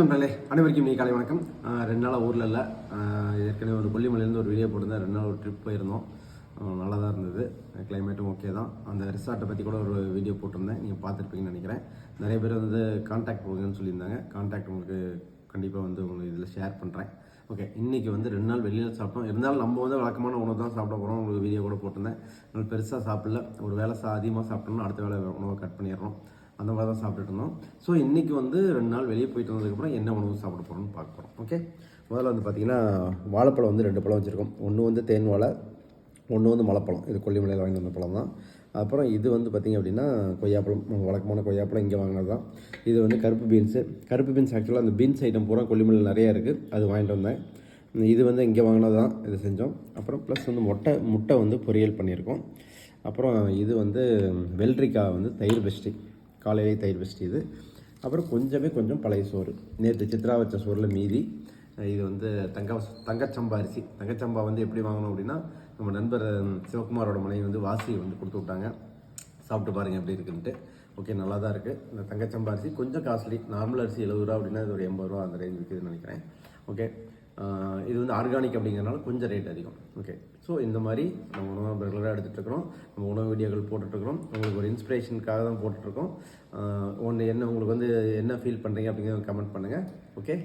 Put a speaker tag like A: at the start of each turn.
A: நண்பர்களே அனைவருக்கும் நீ காலை வணக்கம். 2 நாளாக ஊரில் இல்லை. ஏற்கனவே ஒரு கொல்லிமலையிலேருந்து ஒரு வீடியோ போட்டிருந்தேன். 2 நாள் ஒரு ட்ரிப் போயிருந்தோம். நல்லா தான் இருந்தது. கிளைமேட்டும் ஓகே தான். அந்த ரிசார்ட்டை பற்றி கூட ஒரு வீடியோ போட்டிருந்தேன். நீங்கள் பார்த்துருப்பீங்கன்னு நினைக்கிறேன். நிறைய பேர் வந்து கான்டாக்ட் போகுங்கன்னு சொல்லியிருந்தாங்க. கான்டாக்ட் உங்களுக்கு கண்டிப்பாக வந்து உங்களுக்கு இதில் ஷேர் பண்ணுறேன். ஓகே, இன்றைக்கி வந்து 2 நாள் வெளியில் சாப்பிட்டோம். இருந்தாலும் நம்ம வந்து வழக்கமான உணவு தான் சாப்பிட போகிறோம். உங்களுக்கு வீடியோ கூட போட்டிருந்தேன். நம்ம பெருசாக சாப்பிடல. ஒரு வேளை அதிகமாக சாப்பிட்டோம்னா அடுத்த வேளை உணவை கட் பண்ணிடுறோம். அந்த மாதிரி தான் சாப்பிட்டுட்டு இருந்தோம். ஸோ இன்றைக்கி வந்து 2 நாள் வெளியே போயிட்டு வந்ததுக்கப்புறம் என்ன உணவு சாப்பிட போகிறோம்னு பார்க்க போகிறோம். ஓகே, முதல்ல வந்து பார்த்திங்கன்னா வாழைப்பழம் வந்து 2 பழம் வச்சுருக்கோம். ஒன்று வந்து தேன் வாழை, ஒன்று வந்து மலைப்பழம். இது கொல்லிமலையில் வாங்கி வந்த பழம் தான். அப்புறம் இது வந்து பார்த்திங்க அப்படின்னா கொய்யாப்பழம், வழக்கமான கொய்யாப்பழம் இங்கே வாங்கினது தான். இது வந்து கருப்பு பீன்ஸ் ஆக்சுவலாக அந்த பீன்ஸ் ஐட்டம் பூரா கொல்லிமலையில் நிறையா இருக்குது, அது வாங்கிட்டு வந்தேன். இது வந்து இங்கே வாங்கினது தான், இது செஞ்சோம். அப்புறம் ப்ளஸ் வந்து முட்டை வந்து பொரியல் பண்ணியிருக்கோம். அப்புறம் இது வந்து வெள்ளரிக்காய் வந்து தயிர் பெஸ்ட்டு, காலையிலே தயிர் பெஸ்ட்டு இது. அப்புறம் கொஞ்சம் பழைய சோறு, நேற்று சித்ரா வச்ச சோறில் மீதி. இது வந்து தங்கச்சம்பா அரிசி. தங்கச்சம்பா வந்து எப்படி வாங்கணும் அப்படின்னா, நம்ம நண்பர் சிவகுமாரோட மனைவி வந்து வாசி வந்து கொடுத்து விட்டாங்க. சாப்பிட்டு பாருங்கள் எப்படி இருக்குன்ட்டு. ஓகே, நல்லா தான் இருக்குது. இந்த தங்கச்சம்பா அரிசி கொஞ்சம் காஸ்ட்லி. நார்மல் அரிசி 70 ரூபா அப்படின்னா இது ஒரு 80 ரூபா அந்த ரேஞ்ச் விற்குதுன்னு நினைக்கிறேன். ஓகே, இது வந்து ஆர்கானிக் அப்படிங்கிறனால கொஞ்சம் ரேட் அதிகம். ஓகே, ஸோ இந்த மாதிரி நம்ம உணவு ரெகுலராக எடுத்துகிட்ருக்குறோம். நம்ம உணவு வீடியோக்கள் போட்டுட்ருக்குறோம். உங்களுக்கு ஒரு இன்ஸ்பிரேஷனுக்காக தான் போட்டுட்ருக்கோம். உங்களுக்கு வந்து என்ன ஃபீல் பண்ணுறீங்க அப்படிங்கிறத கமெண்ட் பண்ணுங்கள். ஓகே.